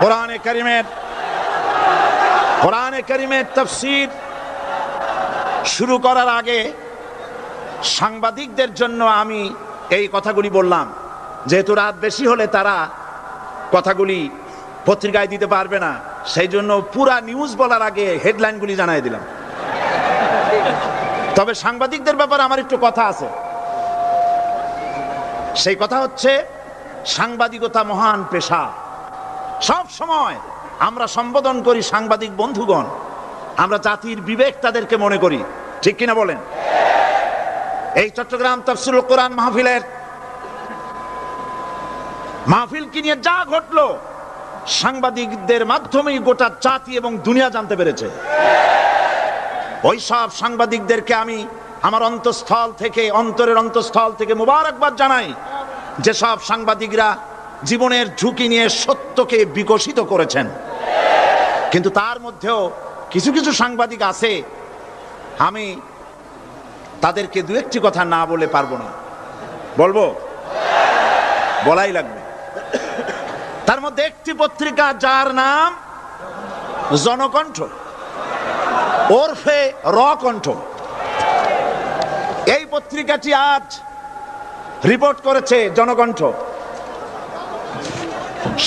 কোরআনে কারিমের তাফসীর শুরু করার আগে সাংবাদিকদের জন্য আমি এই কথাগুলি বললাম, যেহেতু রাত বেশি হলে তারা কথাগুলি পত্রিকায় দিতে পারবে না, সেই জন্য পুরা নিউজ বলার আগে হেডলাইনগুলি জানাই দিলাম। তবে সাংবাদিকদের ব্যাপারে আমার একটু কথা আছে। সেই কথা হচ্ছে, সাংবাদিকতা মহান পেশা। সব সময় আমরা সম্বোধন করি সাংবাদিক বন্ধুগণ, আমরা জাতির বিবেক তাদেরকে মনে করি, ঠিক কিনা বলেন? এই চট্টগ্রাম তাফসীরুল কোরআন মাহফিল কি নিয়ে যা ঘটলো, সাংবাদিকদের মাধ্যমেই গোটা জাতি এবং দুনিয়া জানতে পেরেছে। ওই সব সাংবাদিকদেরকে আমি আমার অন্তরের অন্তঃস্থল থেকে মুবারকবাদ জানাই, যে সব সাংবাদিকরা জীবনের ঝুঁকি নিয়ে সত্যকে বিকশিত করেছেন। কিন্তু তার মধ্যেও কিছু কিছু সাংবাদিক আছে, আমি তাদেরকে দু একটি কথা না বলে পারবো না। বলবো? বলাই লাগবে। তার মধ্যে একটি পত্রিকা, যার নাম জনকণ্ঠ ওরফে রকণ্ঠ, এই পত্রিকাটি আজ রিপোর্ট করেছে, জনকণ্ঠ,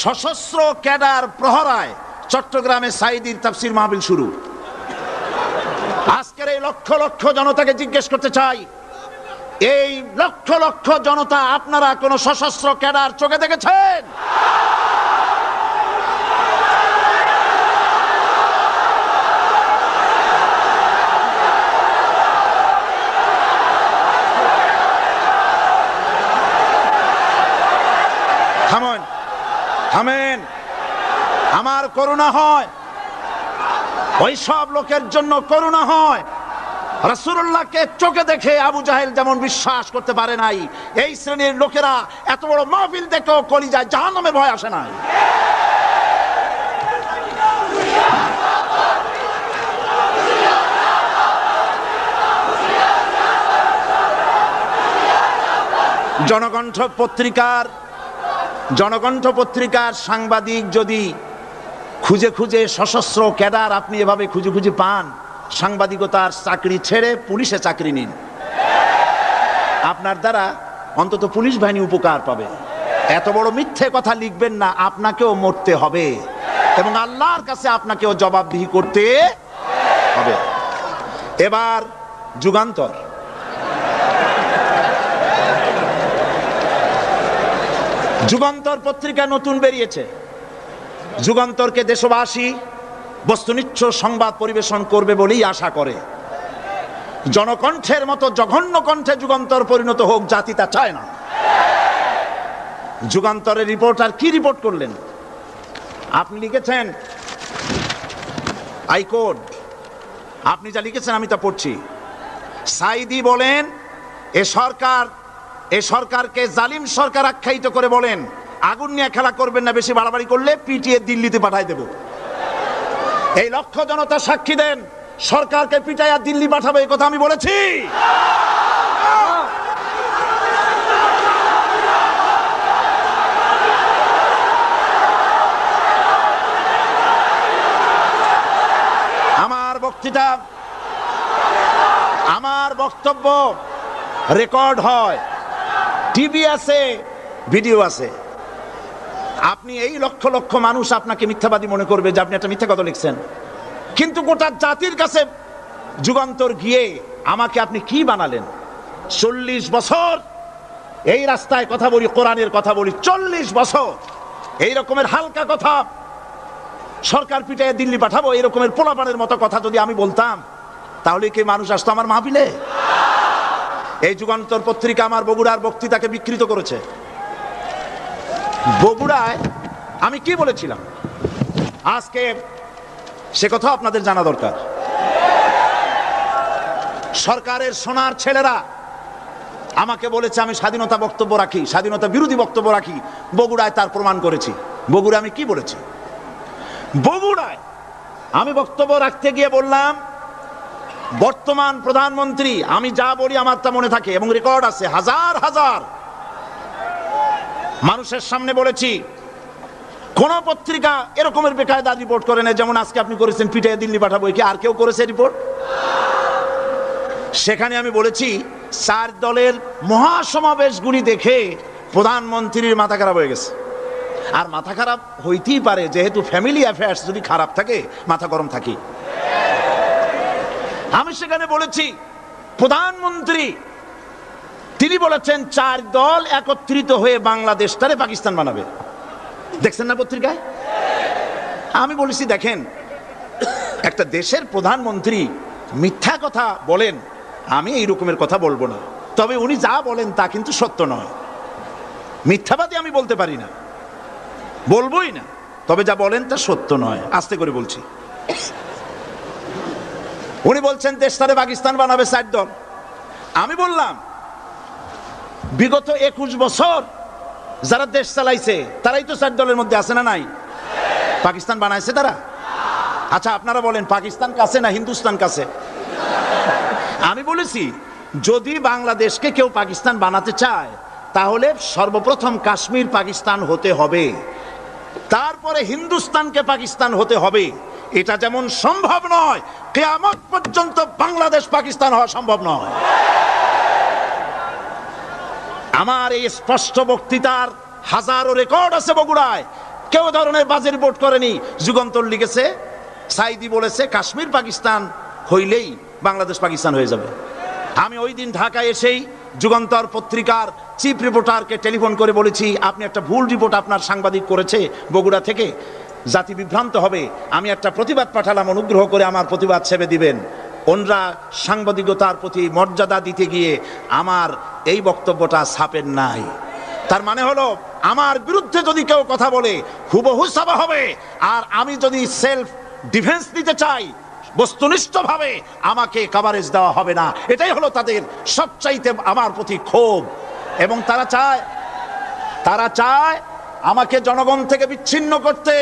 সশস্ত্র ক্যাডার প্রহরায় চট্টগ্রামে সাঈদীর তাফসীর মাহফিল শুরু। আজকের এই লক্ষ লক্ষ জনতাকে জিজ্ঞেস করতে চাই, এই লক্ষ লক্ষ জনতা আপনারা কোন সশস্ত্র ক্যাডার চোখে দেখেছেন? থামেন। আমার করুণা হয়, ওই সব লোকের জন্য করুণা হয়। রাসূলুল্লাহকে চোখে দেখে আবু জাহেল যেমন বিশ্বাস করতে পারে নাই, এই শ্রেণীর লোকেরা এত বড় মাহফিল দেখেও কলিজায় জাহান্নামের ভয় আসে নাই। জনকণ্ঠ পত্রিকার সাংবাদিক যদি খুঁজে খুঁজে সশস্ত্র ক্যাডার আপনি এভাবে খুঁজে খুঁজে পান, সাংবাদিকতার চাকরি ছেড়ে পুলিশে চাকরি নিন। আপনার দ্বারা অন্তত পুলিশ বাহিনী উপকার পাবে। এত বড় মিথ্যে কথা লিখবেন না, আপনাকেও মরতে হবে এবং আল্লাহর কাছে আপনাকেও জবাবদিহি করতে হবে। এবার যুগান্তর পত্রিকা নতুন বেরিয়েছে। যুগান্তরকে দেশবাসী বস্তুনিষ্ঠ সংবাদ পরিবেশন করবে বলেই আশা করে। জনকণ্ঠের মতো জঘন্য কণ্ঠে যুগান্তর পরিণত হোক, জাতি তা চায় না। যুগান্তরের রিপোর্টার কি রিপোর্ট করলেন? আপনি লিখেছেন আইকোড, আপনি যা লিখেছেন আমি তা পড়ছি। সাঈদী বলেন, এ সরকারকে জালিম সরকার আখ্যায়িত করে বলেন, আগুন নিয়ে খেলা করবেন না, বেশি বাড়াবাড়ি করলে পিটিয়ে দিল্লিতে পাঠাই দেব। এই লক্ষ জনতা সাক্ষী দেন, সরকারকে পিটাইয়া দিল্লি পাঠাবে এই কথা আমি বলেছি? আমার বক্তব্য রেকর্ড হয়, টিভি আছে, ভিডিও আছে। আপনি এই লক্ষ লক্ষ মানুষ আপনাকে মিথ্যাবাদী মনে করবে যে আপনি একটা মিথ্যা কথা লিখছেন, কিন্তু গোটা জাতির কাছে যুগান্তর গিয়ে আমাকে আপনি কি বানালেন? 40 বছর এই রাস্তায় কথা বলি, কোরআনের কথা বলি, 40 বছর এই রকমের হালকা কথা, সরকার পিটায় দিল্লি পাঠাবো এই রকমের পোলাপানের মতো কথা যদি আমি বলতাম, তাহলে কি মানুষ আসতো আমার মাহফিলে? এই যুগান্তর পত্রিকা আমার বগুড়ার বক্তৃতাকে বিকৃত করেছে। বগুড়ায় আমি কি বলেছিলাম আজকে সে কথা আপনাদের জানা দরকার। সরকারের সোনার ছেলেরা আমাকে বলেছে আমি স্বাধীনতা বক্তব্য রাখি, স্বাধীনতা বিরোধী বক্তব্য রাখি। বগুড়ায় তার প্রমাণ করেছি। বগুড়া আমি কি বলেছি? বগুড়ায় আমি বক্তব্য রাখতে গিয়ে বললাম, বর্তমান প্রধানমন্ত্রী, আমি যা বলি আমার তা মনে থাকে এবং রেকর্ড আছে, হাজার হাজার মানুষের সামনে বলেছি, কোন পত্রিকা এরকমের বেকায়দা রিপোর্ট করে না যেমন আজকে আপনি করেছেন, পিটাইয়া দিল্লি পাঠাবো। কি আর কেউ করেছে রিপোর্ট? সেখানে আমি বলেছি 4 দলের মহাসমাবেশগুলি দেখে প্রধানমন্ত্রীর মাথা খারাপ হয়ে গেছে। আর মাথা খারাপ হইতেই পারে, যেহেতু ফ্যামিলি অ্যাফেয়ার্স যদি খারাপ থাকে মাথা গরম থাকে। আমি সেখানে বলেছি প্রধানমন্ত্রী তিনি বলেছেন 4 দল একত্রিত হয়ে বাংলাদেশটারে পাকিস্তান বানাবে। দেখছেন না পত্রিকায়? আমি বলেছি দেখেন, একটা দেশের প্রধানমন্ত্রী মিথ্যা কথা বলেন, আমি এই রকমের কথা বলবো না, তবে উনি যা বলেন তা কিন্তু সত্য নয়। মিথ্যাবাদী আমি বলতে পারি না, বলবোই না, তবে যা বলেন তা সত্য নয়। আস্তে করে বলছি। উনি বলছেন দেশটারে পাকিস্তান বানাবে 4 দল। আমি বললাম বিগত 21 বছর যারা দেশ চালাইছে তারাই তো 4 দলের মধ্যে আছে না নাই? পাকিস্তান বানাইছে তারা? আচ্ছা আপনারা বলেন পাকিস্তান কাছে না হিন্দুস্তান কাছে? আমি বলেছি যদি বাংলাদেশকে কেউ পাকিস্তান বানাতে চায় তাহলে সর্বপ্রথম কাশ্মীর পাকিস্তান হতে হবে, তারপরে হিন্দুস্তানকে পাকিস্তান হতে হবে। এটা যেমন সম্ভব নয়, কিয়ামত পর্যন্ত বাংলাদেশ পাকিস্তান হওয়া সম্ভব নয়। আমার এই স্পষ্ট বক্তৃতার হাজারো রেকর্ড আছে বগুড়ায়, কেউ ধরনের বাজে রিপোর্ট করেনি। যুগান্তর লিখেছে, সাইদি বলেছে কাশ্মীর পাকিস্তান হইলেই বাংলাদেশ পাকিস্তান হয়ে যাবে। আমি ওই দিন ঢাকায় এসেই যুগান্তর পত্রিকার চিফ রিপোর্টারকে টেলিফোন করে বলেছি আপনি একটা ভুল রিপোর্ট আপনার সাংবাদিক করেছে বগুড়া থেকে, জাতি বিভ্রান্ত হবে। আমি একটা প্রতিবাদ পাঠালাম, অনুগ্রহ করে আমার প্রতিবাদ ছেপে দিবেন। ওনরা সাংবাদিকতার প্রতি মর্যাদা দিতে গিয়ে আমার এই বক্তব্যটা ছাপেন নাই। তার মানে হলো আমার বিরুদ্ধে যদি কেউ কথা বলে হুবহু ছাপা হবে, আর আমি যদি সেলফ ডিফেন্স নিতে চাই বস্তুনিষ্ঠভাবে আমাকে কভারেজ দেওয়া হবে না। এটাই হলো তাদের সবচাইতে আমার প্রতি ক্ষোভ। এবং তারা চায় আমাকে জনগণ থেকে বিচ্ছিন্ন করতে,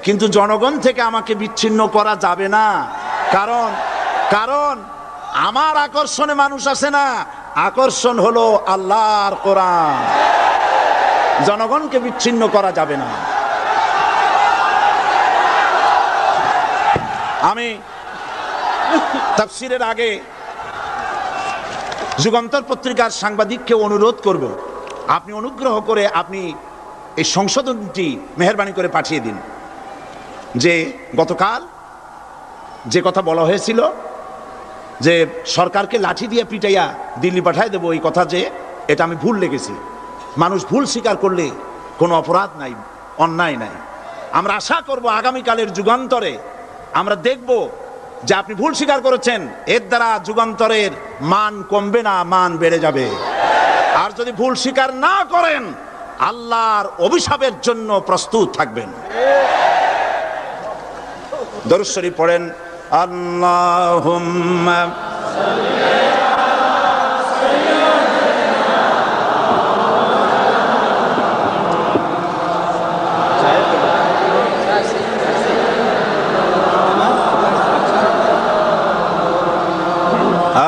কিন্তু জনগণ থেকে আমাকে বিচ্ছিন্ন করা যাবে না। কারণ আমার আকর্ষণে মানুষ আসে না, আকর্ষণ হলো আল্লাহর কোরআন। জনগণকে বিচ্ছিন্ন করা যাবে না। আমি তাফসীরের আগে যুগান্তর পত্রিকার সাংবাদিককে অনুরোধ করব, আপনি অনুগ্রহ করে আপনি এই সংশোধনটি মেহেরবানি করে পাঠিয়ে দিন যে গতকাল যে কথা বলা হয়েছিল যে সরকারকে লাঠি দিয়ে পিটাইয়া দিল্লি পাঠায় দেবো, এই কথা যে এটা আমি ভুল লিখেছি। মানুষ ভুল স্বীকার করলে কোনো অপরাধ নাই, অন্যায় নাই। আমরা আশা করব আগামীকালের যুগান্তরে আমরা দেখব যে আপনি ভুল স্বীকার করেছেন, এর দ্বারা যুগান্তরের মান কমবে না, মান বেড়ে যাবে। আর যদি ভুল স্বীকার না করেন আল্লাহর অভিশাপের জন্য প্রস্তুত থাকবেন। দরুদ শরীফ পড়েন। আল্লাহুম্মা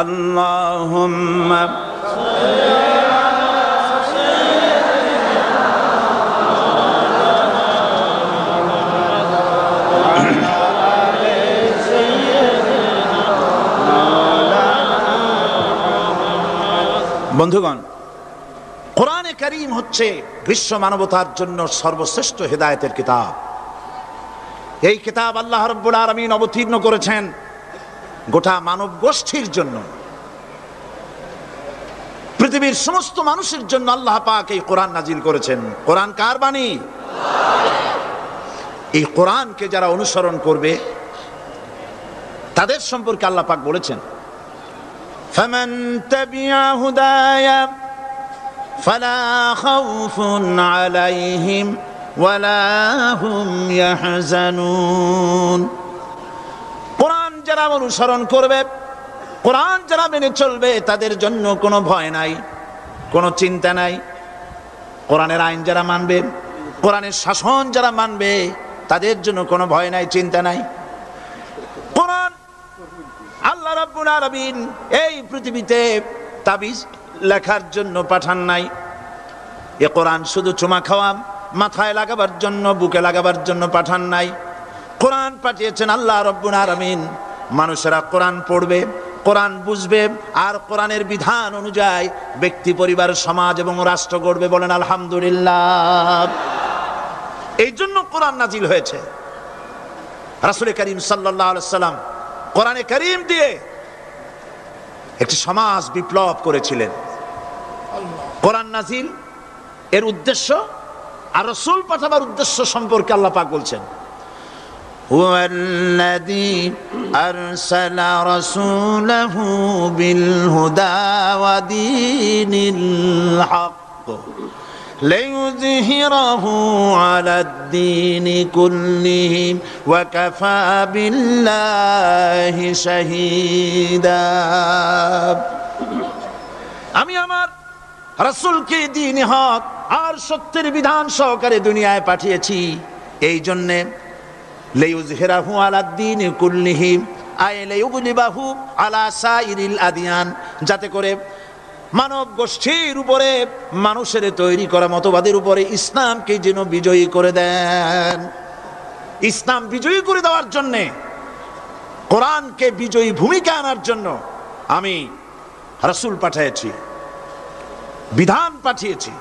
আল্লাহুম্মা বন্ধুগণ, কোরআনে কারীম হচ্ছে বিশ্ব মানবতার জন্য সর্বশ্রেষ্ঠ হেদায়েতের কিতাব। এই কিতাব আল্লাহ রাব্বুল আলামিন অবতীর্ণ করেছেন গোটা মানব গোষ্ঠীর জন্য, পৃথিবীর সমস্ত মানুষের জন্য আল্লাহ পাক এই কোরআন নাজিল করেছেন। কোরআন কার বাণী? এই কোরআনকে যারা অনুসরণ করবে তাদের সম্পর্কে আল্লাহ পাক বলেছেন, ফামান তাবিআ হুদায়া ফালা খাউফুন আলাইহিম ওয়ালা হুম ইয়াহজানুন। কোরআন যারা অনুসরণ করবে, কোরআন যারা মেনে চলবে তাদের জন্য কোনো ভয় নাই, কোনো চিন্তা নাই। কোরআনের আইন যারা মানবে, কোরআনের শাসন যারা মানবে তাদের জন্য কোনো ভয় নাই, চিন্তা নাই। কোরআন আল্লাহ রাব্বুল আলামিন এই পৃথিবীতে তাবিজ লেখার জন্য পাঠান নাই। এ কোরআন শুধু চুমা খাওয়া মাথায় লাগাবার জন্য, বুকে লাগাবার জন্য পাঠান নাই। কোরআন পাঠিয়েছেন আল্লাহ রাব্বুল আলামিন। মানুষেরা কোরআন পড়বে, কোরআন বুঝবে, আর কোরআনের বিধান অনুযায়ী ব্যক্তি, পরিবার, সমাজ এবং রাষ্ট্র গড়বে। বলেন আলহামদুলিল্লাহ। এই জন্য কোরআন নাজিল হয়েছে। রাসূল করিম সাল্লাল্লাহু আলাইহি সাল্লাম কোরআনে কারীম দিয়ে একটি সমাজ বিপ্লব করেছিলেন। কোরআন নাজিল এর উদ্দেশ্য আর রাসূল পাঠাবার উদ্দেশ্য সম্পর্কে আল্লাহ পাক বলছেন, হুয়াল্লাযী আরসালা রাসূলাহু বিল হুদা ওয়া দীনিল হক লিইয়ুযহিরাহু আলাদ-দীনি কুল্লিহি ওয়া কাফা বিল্লাহি শাহীদা। আমি আমার রাসূলকে দ্বীন হক আর সত্যের বিধান সহকারে দুনিয়ায় পাঠিয়েছি। এই জন্যে লিইয়ুযহিরাহু আলাদ-দীনি কুল্লিহি আই লিইয়ুগলিবাহু আলা সাইরিল আদিয়ান, যাতে করে মানব গোষ্ঠীর উপরে, মানুষের তৈরি করা মতবাদের উপরে ইসলামকে যেন বিজয়ী করে দেন। ইসলাম বিজয়ী করে দেওয়ার জন্যে, কোরআনকে বিজয়ী ভূমিকা আনার জন্য আমি রাসূল পাঠিয়েছি, বিধান পাঠিয়েছি।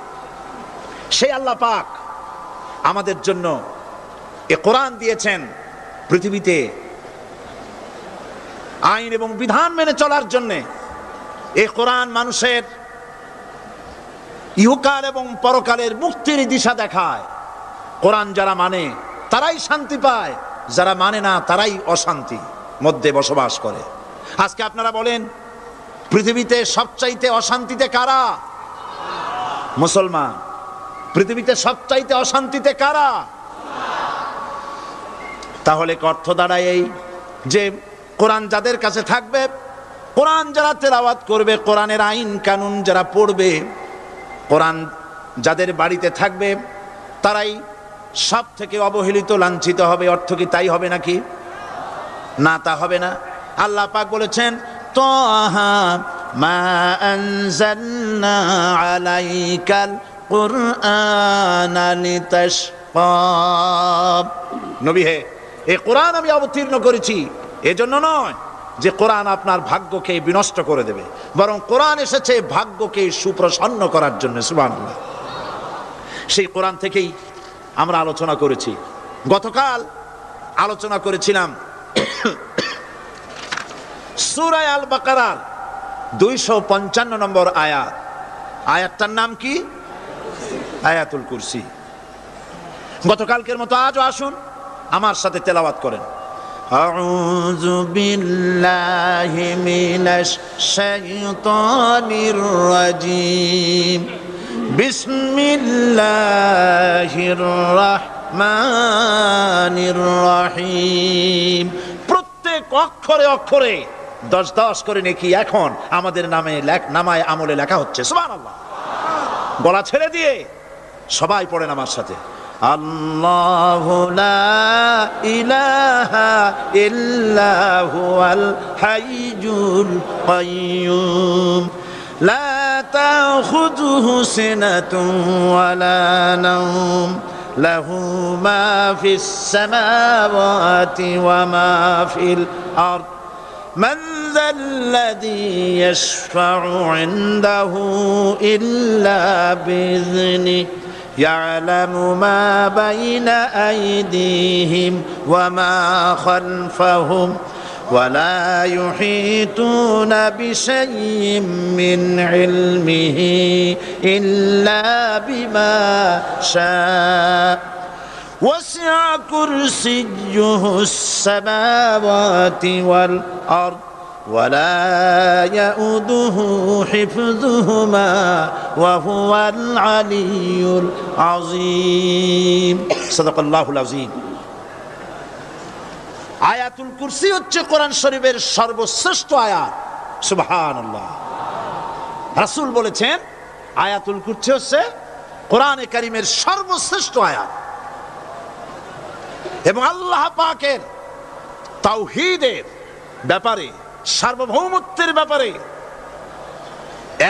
সেই আল্লাহ পাক আমাদের জন্য এ কোরআন দিয়েছেন পৃথিবীতে আইন এবং বিধান মেনে চলার জন্যে। এই কোরআন মানুষের ইহকাল এবং পরকালের মুক্তির দিশা দেখায়। কোরআন যারা মানে তারাই শান্তি পায়, যারা মানে না তারাই অশান্তি মধ্যে বসবাস করে। আজকে আপনারা বলেন, পৃথিবীতে সবচাইতে অশান্তিতে কারা? মুসলমান। পৃথিবীতে সবচাইতে অশান্তিতে কারা? তাহলে অর্থ দাঁড়ায় এই যে কোরআন যাদের কাছে থাকবে, কোরআন যারা তেলাওয়াত করবে, কোরআনের আইন কানুন যারা পড়বে, কোরআন যাদের বাড়িতে থাকবে, তারাই সব থেকে অবহেলিত, লাঞ্ছিত হবে। অর্থ কি তাই হবে নাকি? না, তা হবে না। আল্লাহ পাক বলেছেন, তাহা মা আনজালনা আলাইকাল কুরআনা লিতাশকা। নবী হে, এই কোরআন আমি অবতীর্ণ করেছি এজন্য নয় যে কোরআন আপনার ভাগ্যকে বিনষ্ট করে দেবে, বরং কোরআন এসেছে ভাগ্যকে সুপ্রসন্ন করার জন্য। সুবহানাল্লাহ। সেই কোরআন থেকেই আমরা আলোচনা করেছি। গতকাল আলোচনা করেছিলাম সূরা আল বাকারার 255 নম্বর আয়াত। আয়াতটার নাম কি? আয়াতুল কুরসি। গতকালকের মতো আজও আসুন আমার সাথে তেলাওয়াত করেন। আউযু বিল্লাহি মিনাশ শাইতানির রাজীম। বিসমিল্লাহির রাহমানির রহিম। প্রত্যেক অক্ষরে অক্ষরে 10-10 করে নেকি এখন আমাদের নামায় আমলে লেখা হচ্ছে। সুবহানাল্লাহ। গলা ছেড়ে দিয়ে সবাই পড়েন আমার সাথে। আল্লাহু লা ইলাহা ইল্লা হুয়াল হাইয়ুল কাইয়্যুম লা তাখুযুহু সিনাতুন ওয়ালা নাওম লাহু মা ফিস সামাওয়াতি ওয়া মা ফিল আরদ মান যাল্লাযী ইয়াশফা'ু 'ইনদাহু ইল্লা বিইذনিহি يعلم ما بين أيديهم وما خلفهم ولا يحيطون بشيء من علمه إلا بما شاء وسع كرسيه السماوات والأرض ولا يؤوده حفظهما وهو العلي العظيم صدق الله العظيم। আয়াতুল কুরসি হচ্ছে কোরআন শরীফের সর্বশ্রেষ্ঠ আয়াত। সুবহানাল্লাহ। রাসূল বলেছেন আয়াতুল কুরসি হচ্ছে কোরআনে কারীমের সর্বশ্রেষ্ঠ আয়াত এবং আল্লাহ পাকের তাওহীদের ব্যাপারে, সার্বভৌমত্বের ব্যাপারে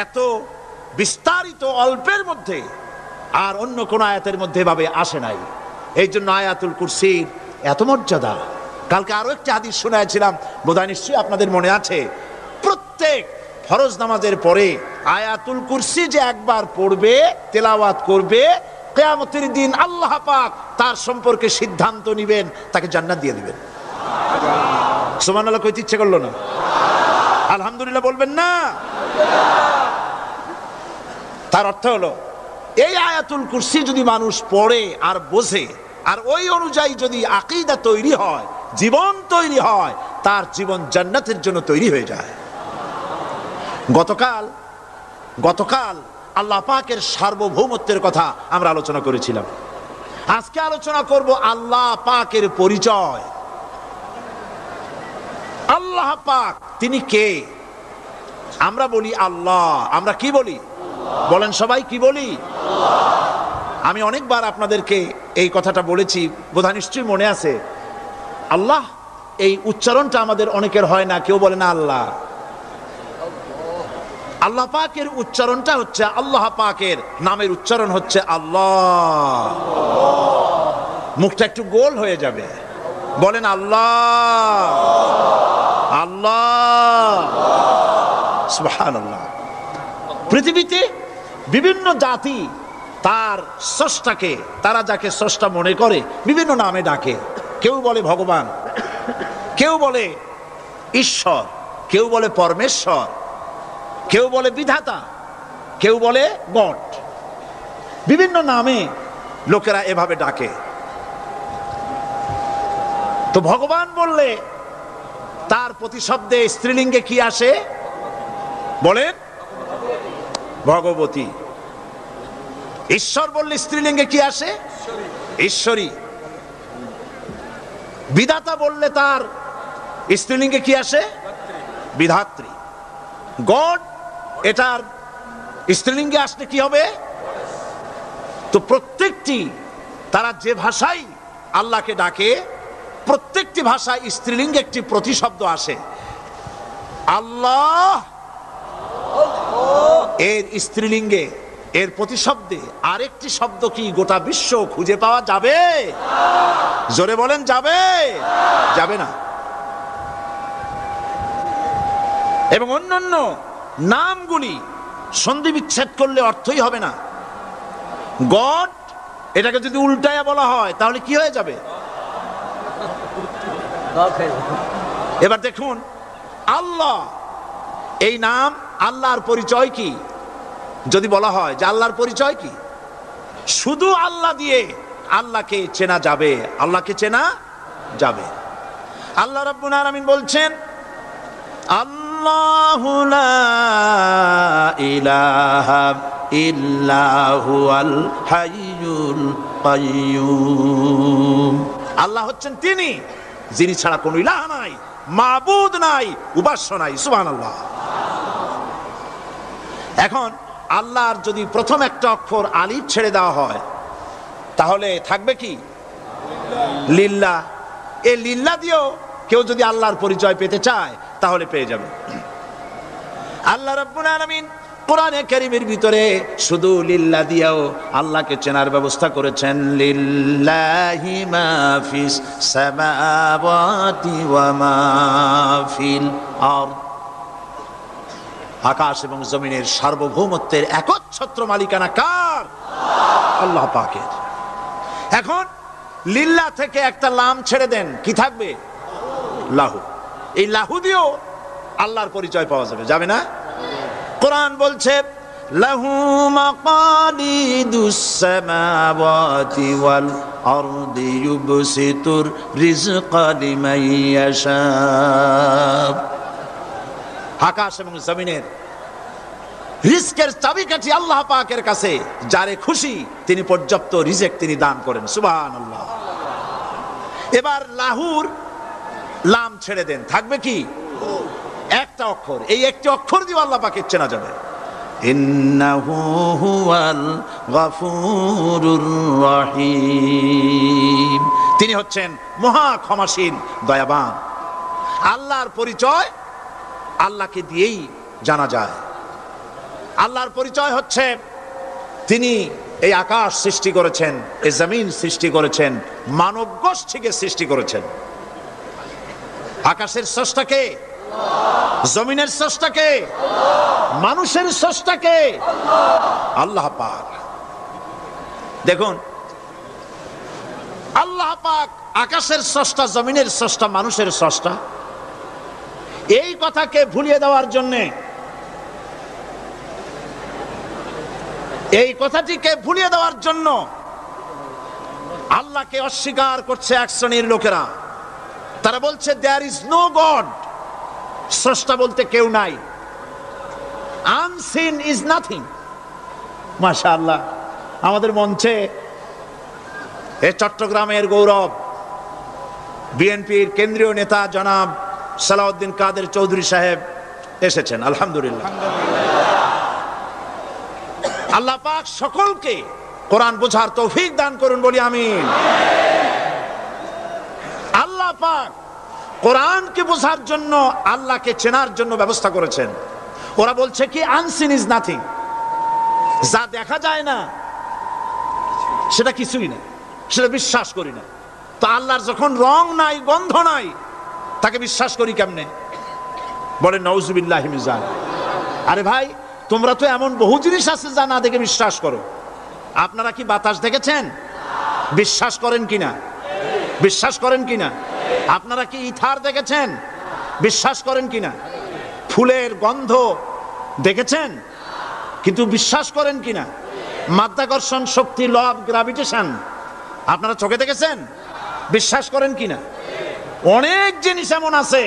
এত বিস্তারিত অল্পের মধ্যে আর অন্য কোন আয়াতের মধ্যে এভাবে আসে নাই। এই জন্য আয়াতুল কুরসির এত মর্যাদা। কালকে আরো একটি হাদিস শোনাইছিলাম, বোধহয় নিশ্চয়ই আপনাদের মনে আছে, প্রত্যেক ফরজ নামাজের পরে আয়াতুল কুরসি যে একবার পড়বে, তেলাওয়াত করবে, কিয়ামতের দিন আল্লাহ পাক তার সম্পর্কে সিদ্ধান্ত নেবেন, তাকে জান্নাত দিয়ে দিবেন। সুবহানাল্লাহ কইতে ইচ্ছে করলো না? আলহামদুলিল্লাহ বলবেন না? তার অর্থ হলো এই আয়াতুল কুরসি যদি মানুষ পড়ে আর বোঝে, আর ওই অনুযায়ী যদি আকীদা তৈরি হয়, জীবন তৈরি হয়, তার জীবন জান্নাতের জন্য তৈরি হয়ে যায়। গতকাল আল্লাহ পাকের সার্বভৌমত্বের কথা আমরা আলোচনা করেছিলাম। আজকে আলোচনা করব আল্লাহ পাকের পরিচয়। আল্লাহ পাক তিনি কে? আমরা বলি আল্লাহ। আমরা কি বলি? বলেন সবাই, কি বলি? আমি অনেকবার আপনাদেরকে এই কথাটা বলেছি, বোধহয় নিশ্চয়ই মনে আছে। আল্লাহ এই উচ্চারণটা আমাদের অনেকের হয় না, কেউ বলে না আল্লাহ। আল্লাহ পাকের উচ্চারণটা হচ্ছে, আল্লাহ পাকের নামের উচ্চারণ হচ্ছে আল্লাহ। মুখটা একটু গোল হয়ে যাবে, বলেন আল্লাহ আল্লাহ সুবহানাল্লাহ। পৃথিবীতে বিভিন্ন জাতি তার স্রষ্টাকে, তারা যাকে স্রষ্টা মনে করে, বিভিন্ন নামে ডাকে। কেউ বলে ভগবান, কেউ বলে ঈশ্বর, কেউ বলে পরমেশ্বর, কেউ বলে বিধাতা, কেউ বলে গড। বিভিন্ন নামে লোকেরা এভাবে ডাকে। তো ভগবান বললে তার প্রতিশব্দে স্ত্রীলিঙ্গে কি আসে? বলেন ভগবতী। ঈশ্বর বললে স্ত্রীলিঙ্গে কি আসে? ঈশ্বরী। বিধাতা বললে তার স্ত্রীলিঙ্গে কি আসে? বিধাত্রী। গড এটার স্ত্রীলিঙ্গে আসলে কি হবে? তো প্রত্যেকটি, তারা যে ভাষায় আল্লাহকে ডাকে, প্রত্যেকটি ভাষায় স্ত্রীলিঙ্গে একটি প্রতিশব্দ আসে। আল্লাহ এর স্ত্রীলিঙ্গে, এর প্রতিশব্দে আরেকটি শব্দ কি গোটা বিশ্ব খুঁজে পাওয়া যাবে? জোরে বলেন, যাবে? যাবে না। এবং অন্যান্য নামগুলি সন্ধি বিচ্ছেদ করলে অর্থই হবে না। গড এটাকে যদি উল্টায়া বলা হয় তাহলে কি হয়ে যাবে? এবার দেখুন, আল্লাহ এই নাম, আল্লাহর পরিচয় কি? যদি বলা হয় যে আল্লাহর পরিচয় কি, শুধু আল্লাহ দিয়ে আল্লাহকে চেনা যাবে, আল্লাহকে চেনা যাবে। আল্লাহ রাব্বুল আলামিন বলছেন, আল্লাহু লা ইলাহা ইল্লা হুয়াল হাইয়ুল কাইয়্যুম। আল্লাহ হচ্ছেন তিনি যিনি ছাড়া কোনো ইলাহ নাই, মাবুদ নাই, উপাস্য নাই। সুবহানাল্লাহ। এখন আল্লাহর যদি প্রথম একটা অক্ষর আলিফ ছেড়ে দেওয়া হয় তাহলে থাকবে কি? লিল্লাহ। এই লিল্লাহ দিয়েও কেউ যদি আল্লাহর পরিচয় পেতে চায় তাহলে পেয়ে যাবে। আল্লাহ রাব্বুল আলামিন কোরআনে কারীমের ভিতরে শুধু লিল্লাহ দিয়েও আল্লাহকে চেনার ব্যবস্থা করেছেন। লিল্লাহি মা ফিস সামাওয়াতি ওয়া মা ফিল আরদ। আকাশ এবং জমিনের সার্বভৌমত্বের একচ্ছত্র মালিকানা কার? আল্লাহ পাকের। এখন লিল্লাহ থেকে একটা লাম ছেড়ে দেন, কি থাকবে? লাহু। এই লাহু দিয়েও আল্লাহর পরিচয় পাওয়া যাবে, যাবে না? কোরআন বলছে, লাহু মাকালিদুস সামাওয়াতি ওয়াল আরদি ইউবসিতুর রিজকা লিমান ইয়াশা। আকাশ এবং জমিনের রিজকের চাবিকাঠি আল্লাহ পাকের কাছে, যারে খুশি তিনি পর্যাপ্ত রিজেক তিনি দান করেন। সুবহানাল্লাহ। এবার লাহুর লাম ছেড়ে দেন, থাকবে কি? একটা অক্ষর। এই একটি অক্ষর দিয়ে আল্লাহ পাকে চেনা যাবে। ইন্নাহু হুয়াল গফুরুর রহিম। তিনি হচ্ছেন মহা ক্ষমাশীল, দয়াবান। আল্লাহর পরিচয় আল্লাহকে দিয়েই জানা যায়। আল্লাহর পরিচয় হচ্ছে তিনি এই আকাশ সৃষ্টি করেছেন, এই জমিন সৃষ্টি করেছেন, মানব গোষ্ঠীকে সৃষ্টি করেছেন। আকাশের স্রষ্টাকে, জমিনের স্রষ্টাকে, মানুষের স্রষ্টাকে আল্লাহ পাক। দেখুন, আল্লাহ পাক আকাশের স্রষ্টা, জমিনের স্রষ্টা, মানুষের স্রষ্টা, এই কথাকে ভুলিয়ে দেওয়ার জন্যে, এই কথাটিকে ভুলিয়ে দেওয়ার জন্য আল্লাহকে অস্বীকার করছে এক শ্রেণীর লোকেরা। তারা বলছে দেয়ার ইজ নো গড, স্রষ্টা বলতে কেউ নাই, আনসিন ইজ নাথিং। মাশাআল্লাহ, আমাদের মঞ্চে এই চট্টগ্রামের গৌরব বিএনপির কেন্দ্রীয় নেতা জনাব সালাউদ্দিন কাদের চৌধুরী সাহেব এসেছেন, আলহামদুলিল্লাহ। আল্লাহ পাক সকলকে কোরআন বোঝার তৌফিক দান করুন, বলি আমিন। আল্লাহ পাক কোরআনকে বোঝার জন্য, আল্লাহকে চেনার জন্য ব্যবস্থা করেছেন। ওরা বলছে কি আনসিন ইজ নাথিং, যা দেখা যায় না সেটা কিছুই না, সেটা বিশ্বাস করি না। তো আল্লাহর যখন রং নাই, গন্ধ নাই, তাকে বিশ্বাস করি কেমনে? বলে নাউজুবিল্লাহি মিন যালিক। আরে ভাই, তোমরা তো এমন বহু জিনিস আছে যা না দেখে বিশ্বাস করো। আপনারা কি বাতাস দেখেছেন? বিশ্বাস করেন কিনা? বিশ্বাস করেন কিনা? আপনারা কি ইথার দেখেছেন? বিশ্বাস করেন কিনা? ফুলের গন্ধ দেখেছেন, কিন্তু বিশ্বাস করেন কিনা? মাধ্যাকর্ষণ শক্তি, ল অফ গ্রাভিটেশন আপনারা চোখে দেখেছেন? বিশ্বাস করেন কিনা? অনেক জিনিস এমন আছে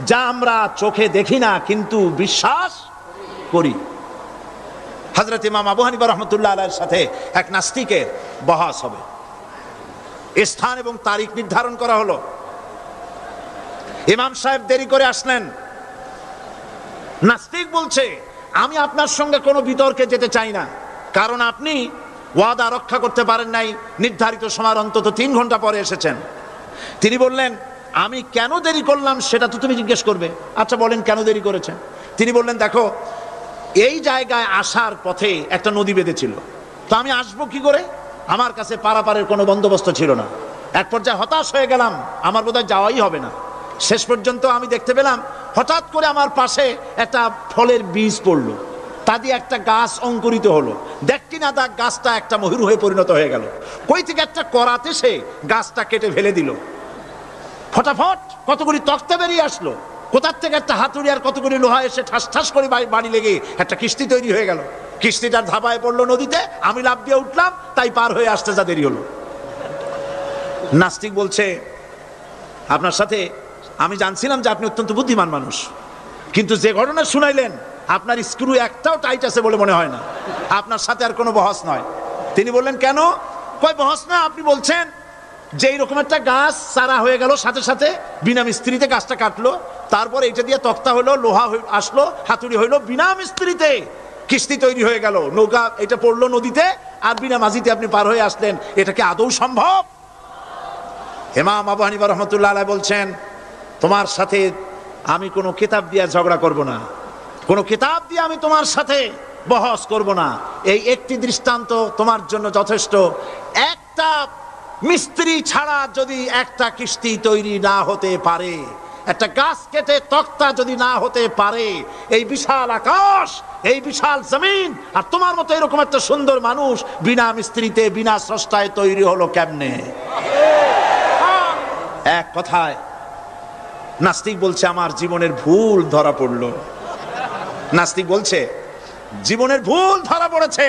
যা আমরা চোখে দেখি না, কিন্তু বিশ্বাস করি। হযরত ইমাম আবু হানিফা রাহমাতুল্লাহ আলাইহির সাথে এক নাস্তিকের বহস হবে। স্থান এবং তারিখ নির্ধারণ করা হলো। ইমাম সাহেব দেরি করে আসলেন। নাস্তিক বলছে, আমি আপনার সঙ্গে কোনো বিতর্কে যেতে চাই না, কারণ আপনি ওয়াদা রক্ষা করতে পারেন নাই, নির্ধারিত সময় অন্তত 3 ঘন্টা পরে এসেছেন। তিনি বললেন, আমি কেন দেরি করলাম সেটা তো তুমি জিজ্ঞেস করবে। আচ্ছা বলেন কেন দেরি করেছেন? তিনি বললেন, দেখো, এই জায়গায় আসার পথে একটা নদী বেঁধেছিল, তো আমি আসবো কি করে? আমার কাছে পারাপারের কোনো বন্দোবস্ত ছিল না। এক পর্যায়ে হতাশ হয়ে গেলাম, আমার বোধহয় যাওয়াই হবে না। শেষ পর্যন্ত আমি দেখতে পেলাম হঠাৎ করে আমার পাশে একটা ফলের বীজ পড়লো, তা দিয়ে একটা গাছ অঙ্কুরিত হলো। দেখি না তা গাছটা একটা ময়ূর হয়ে পরিণত হয়ে গেল। কই থেকে একটা করাতে সে গাছটা কেটে ফেলে দিল। ফটাফট কতগুলি তক্তা বেরিয়ে আসলো, কোথার থেকে একটা হাতুড়ি আর কতগুলি লোহা এসে ঠাস ঠাস করে বাড়ি লেগে একটা কিস্তি তৈরি হয়ে গেল। কিস্তিটার ধাপায় পড়লো নদীতে, আমি লাফ দিয়ে উঠলাম, তাই পার হয়ে আসতে যা দেরি হলো। নাস্তিক বলছে, আপনার সাথে আমি জানছিলাম যে আপনি অত্যন্ত বুদ্ধিমান মানুষ, কিন্তু যে ঘটনা শুনাইলেন আপনার স্ক্রু একটাও টাইট আছে বলে মনে হয় না, আপনার সাথে আর কোনো বহস নয়। তিনি বললেন, কেন? কয় বহস না, আপনি বলছেন যে এইরকম একটা গাছ চারা হয়ে গেল, সাথে সাথে বিনা মিস্ত্রিতে গাছটা কাটলো, তারপর এটা দিয়ে তক্তা হলো, লোহা আসলো, হাতুড়ি হইলো, বিনা মিস্ত্রিতে কিস্তি তৈরি হয়ে গেল, নৌকা এটা পড়লো নদীতে, আর বিনা মাঝিতে আপনি পার হয়ে আসলেন। এটা কি আদৌ সম্ভব? ইমাম আবু হানিফা রাহমাতুল্লাহ আলাইহি বলছেন, তোমার সাথে আমি কোনো কিতাব দিয়ে ঝগড়া করব না, কোনো কিতাব দিয়ে আমি তোমার সাথে বহস করব না। এই একটি দৃষ্টান্ত তোমার জন্য যথেষ্ট। একটা মিস্ত্রি ছাড়া যদি একটা কিস্তি তৈরি না হতে পারে, একটা গাছ কেটে তক্তা যদি না হতে পারে, এই বিশাল আকাশ, এই বিশাল জমিন, আর তোমার মতো এরকম একটা সুন্দর মানুষ বিনা মিস্ত্রিতে, বিনা স্রষ্টায় তৈরি হলো কেমনে? এক কথায় নাস্তিক বলছে, আমার জীবনের ভুল ধরা পড়লো। নাস্তিক বলছে, জীবনের ভুল ধরা পড়েছে,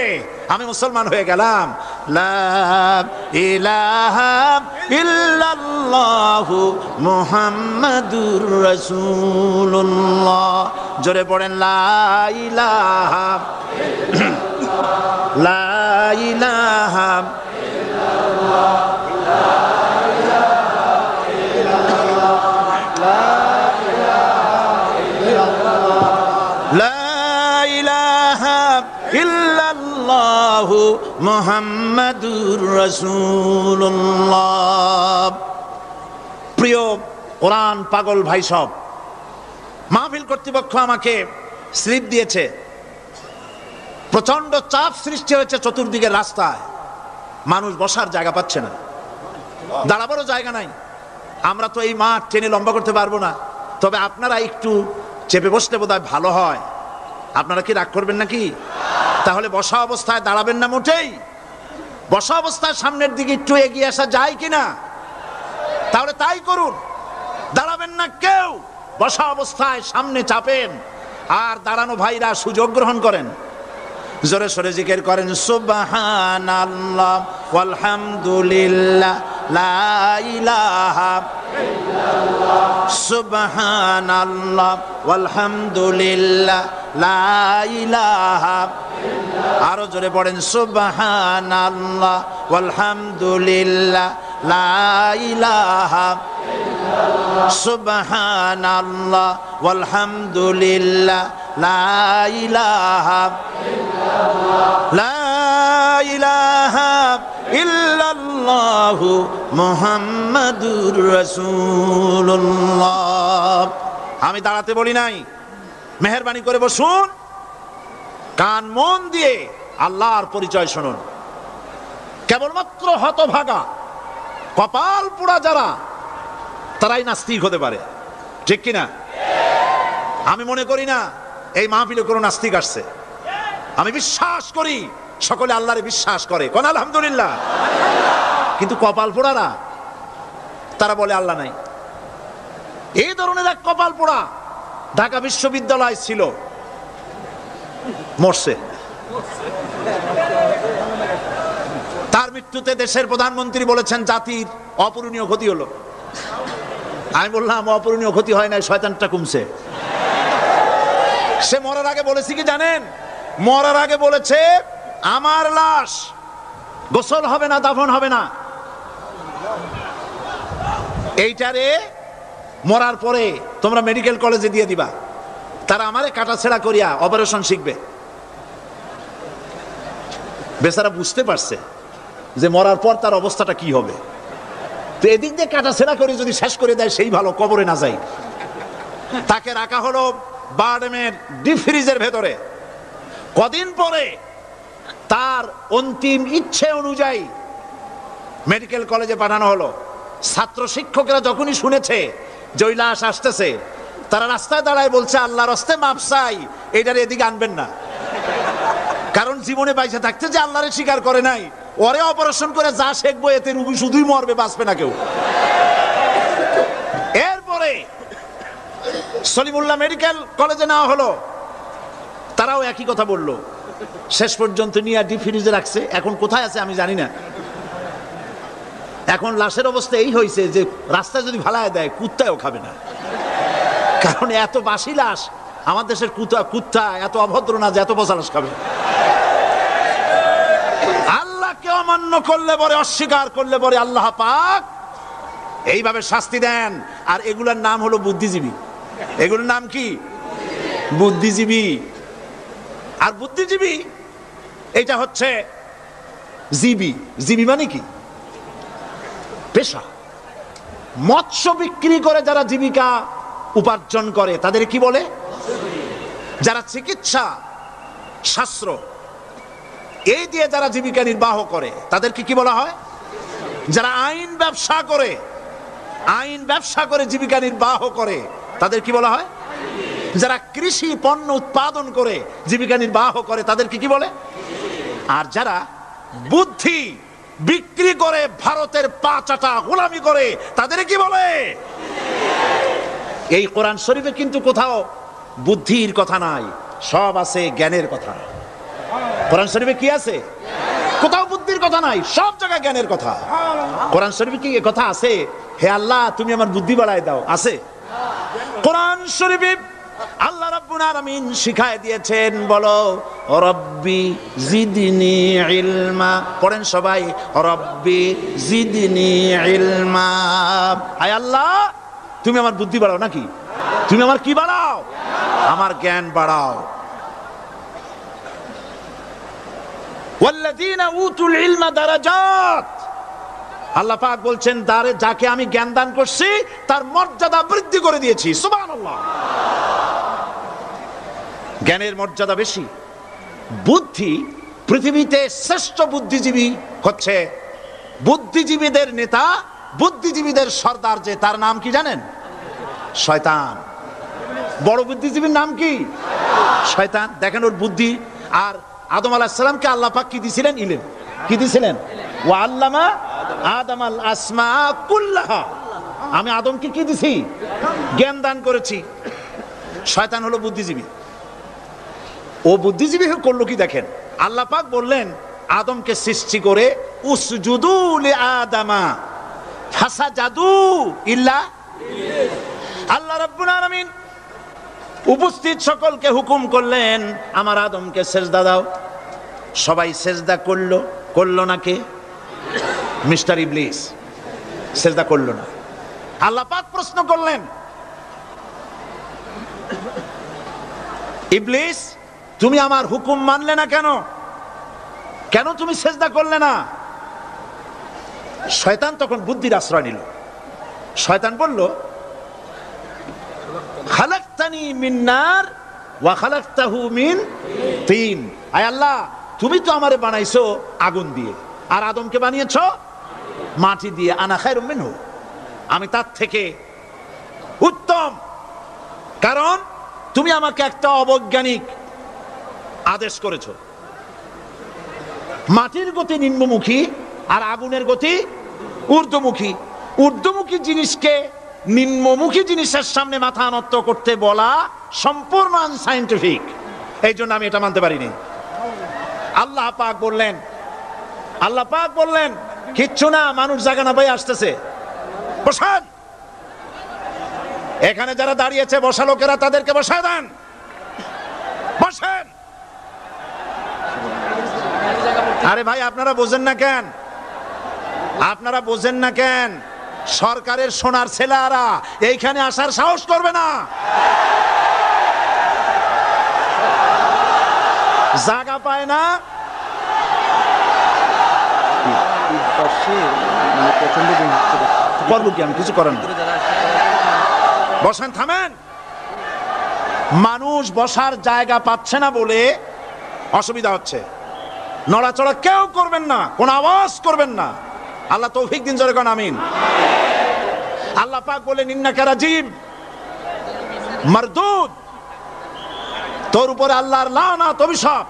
আমি মুসলমান হয়ে গেলাম। লা ইলাহা ইল্লাল্লাহু মুহাম্মাদুর রাসূলুল্লাহ। জোরে পড়েন, লা ইলাহা লা ইলাহা ইল্লাল্লাহ, মুহাম্মাদুর রাসূলুল্লাহ। প্রিয় কোরআন পাগল ভাই সব, মাহফিল কর্তৃপক্ষ আমাকে স্লিপ দিয়েছে, প্রচন্ড চাপ সৃষ্টি হয়েছে চতুর্দিকে রাস্তায়, মানুষ বসার জায়গা পাচ্ছে না, দাঁড়াবারও জায়গা নাই। আমরা তো এই মাঠ টেনে লম্বা করতে পারবো না, তবে আপনারা একটু চেপে বসলে বোধহয় ভালো হয়। আপনারা কি রাগ করবেন নাকি? তাহলে বসা অবস্থায় দাঁড়াবেন না মোটেই? বসা অবস্থায় সামনের দিকে একটু এগিয়ে আসা যায় কিনা? তাহলে তাই করুন, দাঁড়াবেন না কেউ, বসা অবস্থায় সামনে চাপেন, আর দাঁড়ানো ভাইরা সুযোগ গ্রহণ করেন। জোরে সোরে জিকির করেন সুবহানাল্লাহ ওয়ালহামদুলিল্লাহ লা ইলাহা ইল্লাল্লাহ, সুবহানাল্লাহ ওয়ালহামদুলিল্লাহ লা ইলাহা ইল্লাল্লাহ। আরো জোরে পড়েন সুবহানাল্লাহ ওয়ালহামদুলিল্লাহ লা ইলাহা ইল্লাল্লাহ, সুবহানাল্লাহ ওয়ালহামদুলিল্লাহ লা ইলাহা লা ইলাহা ইল্লাল্লাহু মুহাম্মাদুর রাসূলুল্লাহ। আমি দাঁড়াতে বলি নাই, মেহেরবানি করে বসুন, কান মন দিয়ে আল্লাহর পরিচয় শুনুন। কেবলমাত্র হতভাগা কপাল পোড়া যারা, তারাই নাস্তিক হতে পারে, ঠিক কিনা? আমি মনে করি না এই মাহফিলে কোনো নাস্তিক আসছে। আমি বিশ্বাস করি সকলে আল্লাহরে বিশ্বাস করে, কোন আলহামদুলিল্লাহ। কিন্তু কপাল পোড়ারা তারা বলে আল্লাহ নাই। এই ধরনের এক কপাল পোড়া ঢাকা বিশ্ববিদ্যালয় ছিল, মরছে। তার মৃত্যুতে দেশের প্রধানমন্ত্রী বলেছেন জাতির অপূরণীয় ক্ষতি হলো। আমি বললাম অপূরণীয় ক্ষতি হয় নাই, শয়তানটা কমছে। সে মরার আগে বলেছে কি জানেন? মরার আগে বলেছে আমার লাশ গোসল হবে না, দাফন হবে না। এইটারে মরার পরে তোমরা মেডিকেল কলেজে দিয়ে দিবা, তারা আমারে কাটাছেড়া করিয়া অপারেশন শিখবে। বেচারা বুঝতে পারছে যে মরার পর তার অবস্থাটা কি হবে, তো এদিক দিয়ে কাটাছেড়া করে যদি শেষ করে দেয় সেই ভালো, কবরে না যায়। তাকে রাখা হলো বারডেমের ডিপ ফ্রিজের ভেতরে। কদিন পরে তার অন্তিম ইচ্ছে অনুযায়ী মেডিকেল কলেজে পাঠানো হলো। ছাত্র শিক্ষকরা যখনই শুনেছে যে ওই লাশ আসতেছে, তারা রাস্তায় দাঁড়ায় বলছে আল্লাহর রাস্তায় মাপ চাই, এটার এদিকে আনবেন না। কারণ জীবনে বাইসে থাকতে যে আল্লাহরে স্বীকার করে নাই, ওরে অপারেশন করে যা শেখবো এতে রুগী শুধুই মরবে, বাঁচবে না কেউ। এরপরে সলিমুল্লাহ মেডিকেল কলেজে নেওয়া হলো, তারাও একই কথা বললো। শেষ পর্যন্ত নিয়ে ডিপ ফ্রিজে রাখছে, এখন কোথায় আছে আমি জানি না। এখন লাশের অবস্থা এই হয়েছে যে রাস্তায় যদি ফালায় দেয় কুত্তাও খাবে না, কারণ এত বাসি লাশ। আমার দেশের কুত্তা এত অভদ্র না যে এত বসা লাশ খাবে। আল্লাহকে অমান্য করলে পরে, অস্বীকার করলে পরে আল্লাহ পাক এইভাবে শাস্তি দেন। আর এগুলোর নাম হলো বুদ্ধিজীবী। এগুলোর নাম কি? বুদ্ধিজীবী। আর বুদ্ধিজীবী এটা হচ্ছে জীবী। জীবী মানে কি? পেশা। মৎস্য বিক্রি করে যারা জীবিকা উপার্জন করে তাদের কি বলে? যারা চিকিৎসা শাস্ত্র এই দিয়ে যারা জীবিকা নির্বাহ করে তাদেরকে কি বলা হয়? যারা আইন ব্যবসা করে, আইন ব্যবসা করে জীবিকা নির্বাহ করে তাদের কি বলা হয়? যারা কৃষি পণ্য উৎপাদন করে জীবিকা নির্বাহ করে তাদেরকে কি বলে? আর যারা বুদ্ধি বিক্রি করে ভারতের পা চাটা গোলামি করে তাদের কি বলে? এই কোরআন শরীফে কিন্তু কোথাও বুদ্ধির কথা নাই, সব আছে জ্ঞানের কথা। কোরআন শরীফে কি আছে? কোথাও বুদ্ধির কথা নাই, সব জায়গায় জ্ঞানের কথা। কোরআন শরীফে কি কথা আছে হে আল্লাহ তুমি আমার বুদ্ধি বাড়ায় দাও? আছে? কোরআন শরীফে আল্লাহ রাব্বুল আলামিন শিখায় দিয়েছেন, বলো রব্বি জিদনি ইলমা। পড়েন সবাই, রব্বি জিদনি ইলমা। আয় আল্লাহ তুমি আমার বুদ্ধি বাড়াও নাকি? তুমি আমার কি বাড়াও? আমার জ্ঞান বাড়াও। ওয়াল্লাযীনা উতুল ইলমা দারাজাত। আল্লাহ পাক বলছেন যাকে আমি জ্ঞান দান করছি তার মর্যাদা বৃদ্ধি করে দিয়েছি। সুবহানাল্লাহ। জ্ঞানের মর্যাদা বেশি, বুদ্ধি, পৃথিবীতে শ্রেষ্ঠ বুদ্ধিজীবী হচ্ছে বুদ্ধিজীবীদের নেতা, বুদ্ধিজীবীদের সর্দার, যে তার নাম কি জানেন? শয়তান। বড় বুদ্ধিজীবীর নাম কি? শয়তান। দেখেন ওর বুদ্ধি। আর আদম আলাইহিস সালামকে আল্লাহ পাক কি দিয়েছিলেন? ইলম। কি দিয়েছিলেন? ওয়া আল্লামা আদামাল আসমা কুল্লাহা। আমি আদমকে কি দিছি? জ্ঞান দান করেছি। শয়তান হলো বুদ্ধিজীবী। ও বুদ্ধিজীবী করলো কি দেখেন, আল্লাহ পাক বললেন আদমকে সৃষ্টি করে উসজুদু লিআদামা ফাসাজাদু ইল্লা আল্লাহ রাব্বুল আলামিন উপস্থিত সকলকে হুকুম করলেন আমার আদমকে সেজদা দাও। সবাই সেজদা করলো। করলো না কে? মিস্টার ইবলিস সেজদা করলো না। আল্লাহ পাক প্রশ্ন করলেন, ইবলিস তুমি আমার হুকুম মানলে না কেন? কেন তুমি সেজদা করলে না? শয়তান তখন বুদ্ধির আশ্রয় নিল। শয়তান বলল, খালাকতানি মিন নার ওয়া খালাকতাহু মিন তিন। আয় আল্লাহ, তুমি তো আমারে বানাইছো আগুন দিয়ে, আর আদমকে বানিয়েছো মাটি দিয়ে। আনা খায়রুম মিনহু, আমি তার থেকে উত্তম। কারণ তুমি আমাকে একটা অবৈজ্ঞানিক আদেশ করেছো। মাটির গতি নিম্নমুখী আর আগুনের গতি ঊর্ধ্বমুখী। ঊর্ধ্বমুখী জিনিসকে নিম্নমুখী জিনিসের সামনে মাথা নত করতে বলা সম্পূর্ণ আনসাইন্টিফিক। এই জন্য আমি এটা মানতে পারিনি। আল্লাহ পাক বললেন কিচ্ছু না, মানুষ জায়গা না পাই আসতেছে, বসান। এখানে যারা দাঁড়িয়েছে বসা লোকেরা, তাদেরকে বসায় দেন, বসেন। আরে ভাই, আপনারা বোঝেন না কেন? আপনারা বোঝেন না কেন? সরকারের সোনার ছেলেরা এইখানে আসার সাহস করবে না। জায়গা পায় না। করবো কি আমি? কিছু করেন না, বসেন, থামেন। মানুষ বসার জায়গা পাচ্ছে না বলে অসুবিধা হচ্ছে। নড়াচড়া কেউ করবেন না, কোন আওয়াজ করবেন না। আল্লাহ তৌফিক দিন, জোরে কোন আমিন। আল্লাহ পাক বলেন, ইন্নাকা রাজিম মারদুদ, তোর উপরে আল্লাহর লানত, অভিশাপ,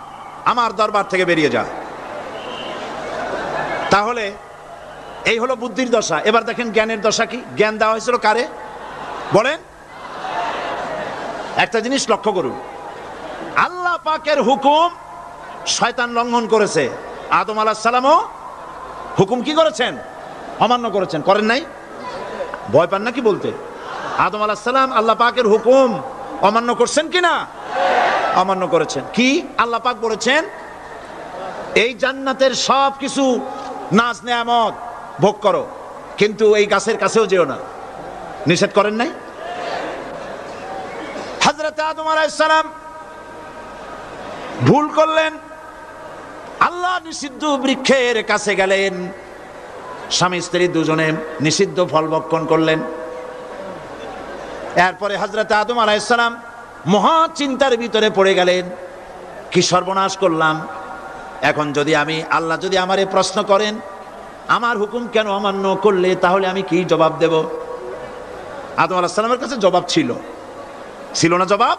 আমার দরবার থেকে বেরিয়ে যা। তাহলে এই হলো বুদ্ধির দশা। এবার দেখেন জ্ঞানের দশা কি। জ্ঞান দেওয়া হয়েছিল কারে বলেন? একটা জিনিস লক্ষ্য করুন, আল্লাহ পাকের হুকুম শয়তান লঙ্ঘন করেছে। আদম আলাইহিস সালামও হুকুম কি করেছেন? অমান্য করেছেন। করেন নাই? ভয় পান নাকি বলতে? আদম আলাইহিস সালাম আল্লাহ পাকের হুকুম অমান্য করছেন কিনা? অমান্য করেছেন। কি আল্লাহ পাক বলেছেন? এই জান্নাতের সব কিছু নাজ নেয়ামত ভোগ করো, কিন্তু এই গাছের কাছেও যেও না। নিষেধ করেন নাই? হযরত আদম আলাইহিস সালাম ভুল করলেন, আল্লাহ নিষিদ্ধ বৃক্ষের কাছে গেলেন, স্বামী স্ত্রী দুজনে নিষিদ্ধ ফল ভক্ষণ করলেন। এরপরে হযরত আদম আলাইহিস সালাম মহা চিন্তার ভিতরে পড়ে গেলেন, কি সর্বনাশ করলাম। এখন যদি আল্লাহ যদি আমারে প্রশ্ন করেন আমার হুকুম কেন অমান্য করলে, তাহলে আমি কি জবাব দেব? আদম আলাইহিস সালামের কাছে জবাব ছিল না? জবাব।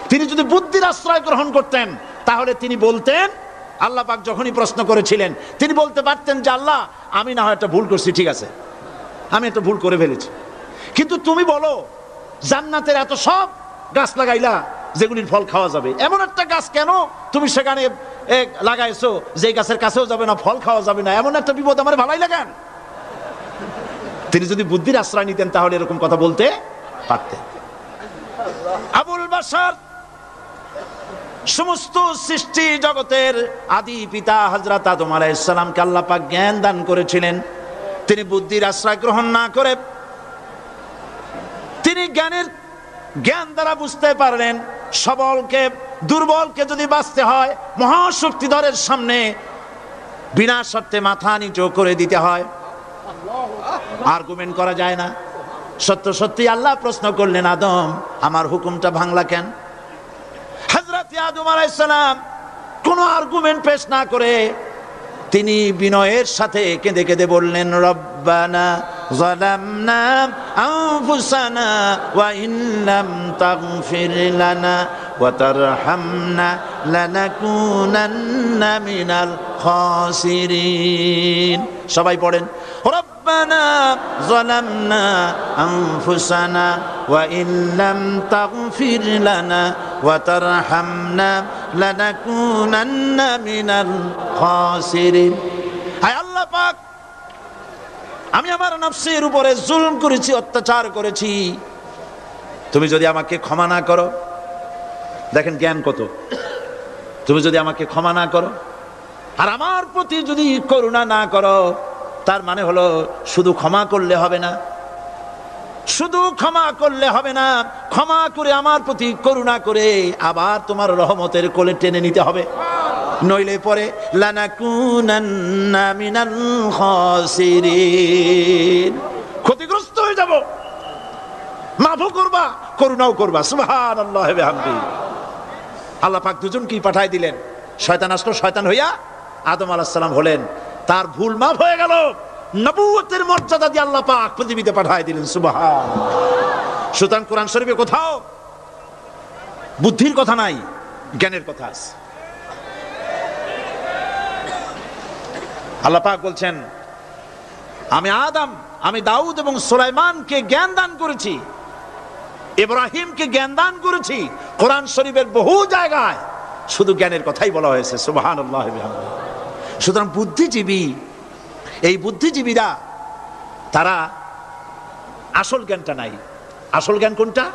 তিনি যদি বুদ্ধির আশ্রয় গ্রহণ করতেন তাহলে তিনি বলতেন, আল্লাহ পাক যখনই প্রশ্ন করেছিলেন তিনি বলতে পারতেন যে আল্লাহ আমি না হয় একটা ভুল করছি, ঠিক আছে, আমি একটা ভুল করে ফেলেছি, কিন্তু তুমি বলো জান্নাতের এত সব গাছ লাগাইলা যেগুলির ফল খাওয়া যাবে, এমন একটা গাছ কেন তুমি সেখানে লাগাইছো যে গাছের কাছেও যাবে না, ফল খাওয়া যাবে না, এমন একটা বিপদ আমার ভালাই লাগান। তিনি যদি বুদ্ধির আশ্রয় নিতেন তাহলে এরকম কথা বলতে পারতেন। আবুল বাশার, সমস্ত সৃষ্টি জগতের আদি পিতা হযরত আদম আলাইহিস সালামকে আল্লাহ পাক জ্ঞান দান করেছিলেন। তিনি বুদ্ধির আশ্রয় গ্রহণ না করে তিনি জ্ঞান দ্বারা বুঝতে পারলেন সবলকে দুর্বলকে যদি বাঁচতে হয় মহাশক্তিধরের সামনে বিনা শর্তে মাথা নিচু করে দিতে হয়, আর্গুমেন্ট করা যায় না। সত্য সত্যি আল্লাহ প্রশ্ন করলেন, আদম আমার হুকুমটা ভাঙলা কেন? হযরত আদম আলাইহিস সালাম কোনো আর্গুমেন্ট পেশ না করে তিনি বিনয়ের সাথে কেঁদে কেঁদে বললেন, রব্বানা যালামনা আনফুসানা ওয়া ইন লাম তাগফির লানা ওয়া তারহামনা লানাকুনান্না মিনাল খাসিরিন। সবাই পড়েন, রব্বানা যালামনা আনফুসানা ওয়া ইন লাম তাগফির লানা ওয়া তারহামনা লানাকুনান্না মিনাল খাসিরিন। হায় আল্লাহ পাক, আমি আমার নফসের উপরে জুলম করেছি, অত্যাচার করেছি, তুমি যদি আমাকে ক্ষমা না করো, দেখেন জ্ঞান কত, তুমি যদি আমাকে ক্ষমা না করো আর আমার প্রতি যদি করুণা না করো, তার মানে হলো শুধু ক্ষমা করলে হবে না, শুধু ক্ষমা করলে হবে না, ক্ষমা করে আমার প্রতি করুণা করে আবার তোমার রহমতের কোলে টেনে নিতে হবে, নইলে পরে লানাকুনান্না মিনাল খাসিরিন, ক্ষতিগ্রস্ত হয়ে যাব। মাফও করবা, করুণাও করবা। সুবহানাল্লাহ ওয়া বিহামদিহি। আল্লাহ পাক দুজনকেই পাঠায় দিলেন। শয়তান আসলো, শয়তান হইয়া আদম আলাইহিস সালাম হলেন, তার ভুল মাফ হয়ে গেল, নবুয়তের মর্যাদা দিয়ে আল্লাহ পাক পৃথিবীতে পাঠায় দিলেন। সুবহানাল্লাহ। সুতরাং কোরআন শরীফে কোথাও বুদ্ধির কথা নাই, জ্ঞানের কথা আছে। আল্লাহ পাক বলছেন, আমি আদম, আমি দাউদ এবং সুলাইমানকে জ্ঞান দান করেছি, ইব্রাহিমকে জ্ঞান দান করেছি। কোরআন শরীফের বহু জায়গায় শুধু জ্ঞানের কথাই বলা হয়েছে। সুবহানাল্লাহ ওয়া বিহামদিহি। সুতরাং বুদ্ধিজীবী, এই বুদ্ধিজীবীরা তারা আসল জ্ঞানটা নাই। আসল জ্ঞান কোনটা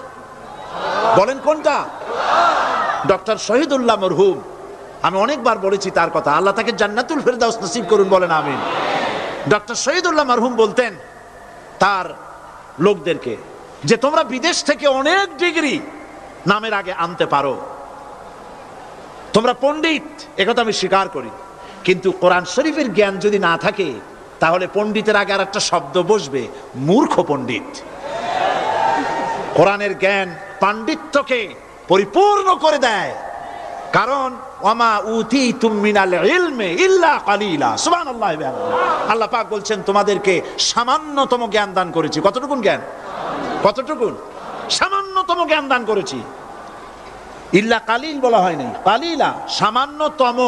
বলেন, কোনটা? ডক্টর শহীদুল্লাহ মরহুম, আমি অনেকবার বলেছি তার কথা, আল্লাহ তাকে জান্নাতুল ফেরদাউস নসিব করুন, বলেন আমিন। ডক্টর শহীদুল্লাহ মরহুম বলতেন তার লোকদেরকে যে তোমরা বিদেশ থেকে অনেক ডিগ্রি নামের আগে আনতে পারো, তোমরা পণ্ডিত, একথা আমি স্বীকার করি, কিন্তু কোরআন শরীফের জ্ঞান যদি না থাকে তাহলে পণ্ডিতের আগে আর একটা শব্দ বসবে, মূর্খ পণ্ডিত। কোরআনের জ্ঞান পাণ্ডিত্যকে পরিপূর্ণ করে দেয়, কারণ ওয়ামা উতীতুম মিনাল ইলমি ইল্লা কালিলা। সুবহানাল্লাহ। আল্লাহ পাক বলছেন তোমাদেরকে সামান্যতম জ্ঞান দান করেছি। কতটুকুন জ্ঞান? কতটুকুন? সামান্যতম জ্ঞান দান করেছি। ইল্লা কালিল বলা হয় নাই, কালিলা, সামান্যতম।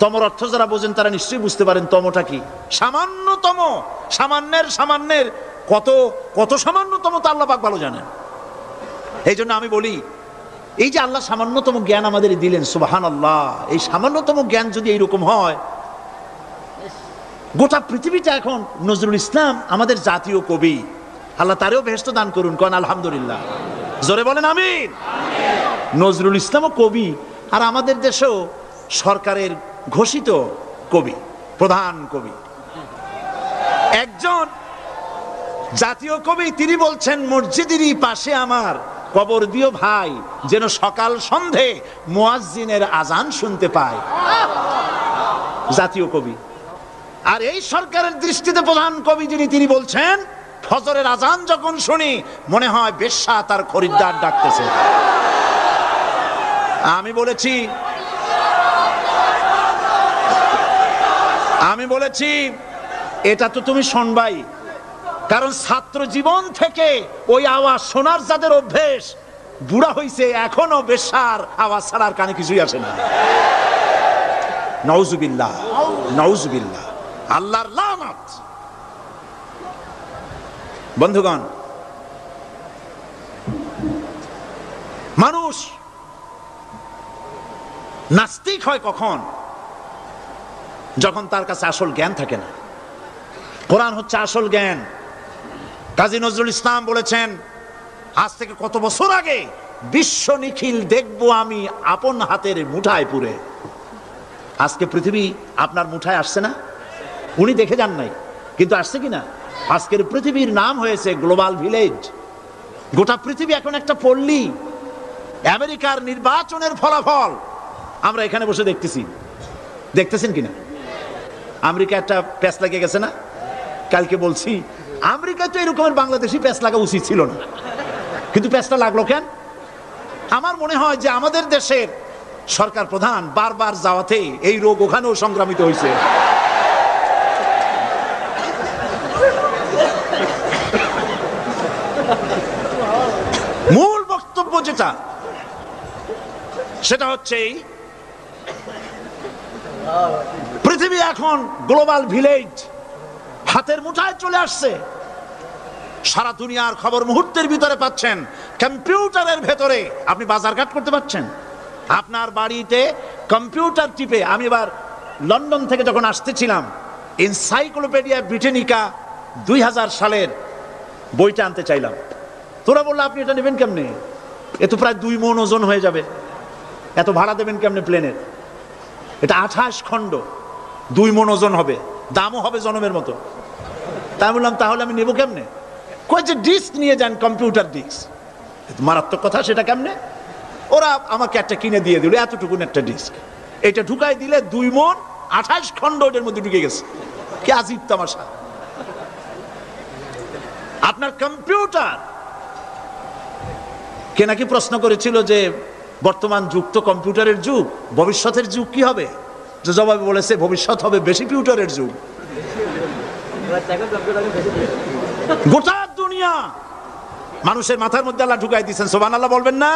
তমর অর্থ যারা বোঝেন তারা নিশ্চয়ই বুঝতে পারেন তমটা কি। সামান্যতম, সামান্যের সামান্যের কত কত সামান্যতম তা আল্লাহ পাক ভালো জানেন। এই জন্য আমি বলি, এই যে আল্লাহ সামান্যতম জ্ঞান আমাদের দিলেন, সুবহানাল্লাহ, এই সামান্যতম জ্ঞান যদি এইরকম হয়, গোটা পৃথিবীটা এখন নজরুল ইসলাম আমাদের জাতীয় কবি, আল্লাহ তারেও বেহেশত দান করুন, কোন আলহামদুলিল্লাহ, জোরে বলেন আমিন। নজরুল ইসলামও কবি, আর আমাদের দেশেও সরকারের ঘোষিত কবি, প্রধান কবি। একজন জাতীয় কবি, তিনি বলছেন, মসজিদেরই পাশে আমার কবর দিও ভাই, যেন সকাল সন্ধে মুয়াজ্জিনের আজান শুনতে পায়। জাতীয় কবি। আর এই সরকারের দৃষ্টিতে প্রধান কবি যিনি, তিনি বলছেন, ফজরের আজান যখন শুনি মনে হয় বেশ্যা তার খরিদ্দার ডাকতেছে। আমি বলেছি এটা তো তুমি শুনবাই, কারণ ছাত্র জীবন থেকে ওই আওয়াজ শোনার যাদের অভ্যেস, বুড়া হইছে এখনো বেশ্যার আওয়াজ ছাড়ার কানে কিছুই আসে না। নাউজুবিল্লাহ, নাউজুবিল্লাহ, আল্লাহর লানত। বন্ধুগণ, মানুষ নাস্তিক হয় কখন? যখন তার কাছে আসল জ্ঞান থাকে না। কোরআন হচ্ছে আসল জ্ঞান। কাজী নজরুল ইসলাম বলেছেন, আজ থেকে কত বছর আগে, বিশ্ব নিখিল দেখবো আমি আপন হাতের মুঠায় পুরে। আজকে পৃথিবী আপনার মুঠায় আসছে না? উনি দেখে যান নাই, কিন্তু আসছে কিনা? আজকের পৃথিবীর নাম হয়েছে গ্লোবাল ভিলেজ। গোটা পৃথিবী এখন একটা পল্লী। আমেরিকার নির্বাচনের ফলাফল আমরা এখানে বসে দেখতেছি, দেখতেছেন কিনা? আমেরিকা একটা প্যাঁচ লাগিয়ে গেছে না? কালকে বলছি, আমেরিকায় তো এরকমের বাংলাদেশি প্যাঁচ লাগা উচিত ছিল না, কিন্তু প্যাঁচটা লাগলো কেন? আমার মনে হয় যে আমাদের দেশের সরকার প্রধান বারবার যাওয়াতে এই রোগ ওখানেও সংক্রামিত হয়েছে। মূল বক্তব্য যেটা, সেটা হচ্ছে পৃথিবী এখন গ্লোবাল ভিলেজ, হাতের মুঠায় চলে আসছে। সারা দুনিয়ার খবর মুহূর্তের ভিতরে পাচ্ছেন, কম্পিউটারের ভেতরে আপনি বাজারঘাট করতে পারছেন। আপনার বাড়িতে কম্পিউটার টিপে, আমি এবার লন্ডন থেকে যখন আসতেছিলাম, এনসাইক্লোপিডিয়া ব্রিটানিকা 2000 সালের বইটা আনতে চাইলাম। তোরা বললো আপনি এটা নেবেন কেমনে, এ তো প্রায় 2 মণ ওজন হয়ে যাবে, এত ভাড়া দেবেন কেমনে প্লেনের? এটা 28 খণ্ড, 2 মণ ওজন হবে, দামও হবে জনমের মতো। তাই বললাম তাহলে আমি নেবো কেমনে? কই যে ডিস্ক নিয়ে যান, কম্পিউটার ডিস্ক। মারাত্মক কথা, সেটা কেমনে? ওরা আমাকে একটা কিনে দিয়ে দিল, এতটুকুন একটা ডিস্ক। এটা ঢুকাই দিলে 2 মণ 28 খণ্ড ওটার মধ্যে ঢুকে গেছে। কি আজীব তামাশা! আপনার কম্পিউটার কে নাকি প্রশ্ন করেছিল যে বর্তমান যুগ তো কম্পিউটারের যুগ, ভবিষ্যতের যুগ কি হবে? যে জবাবে বলেছে ভবিষ্যৎ হবে বেশি কম্পিউটারের যুগ। গোটা দুনিয়া মানুষের মাথার মধ্যে আল্লাহ ঢুকাই দিচ্ছেন, সুবহানাল্লাহ বলবেন না?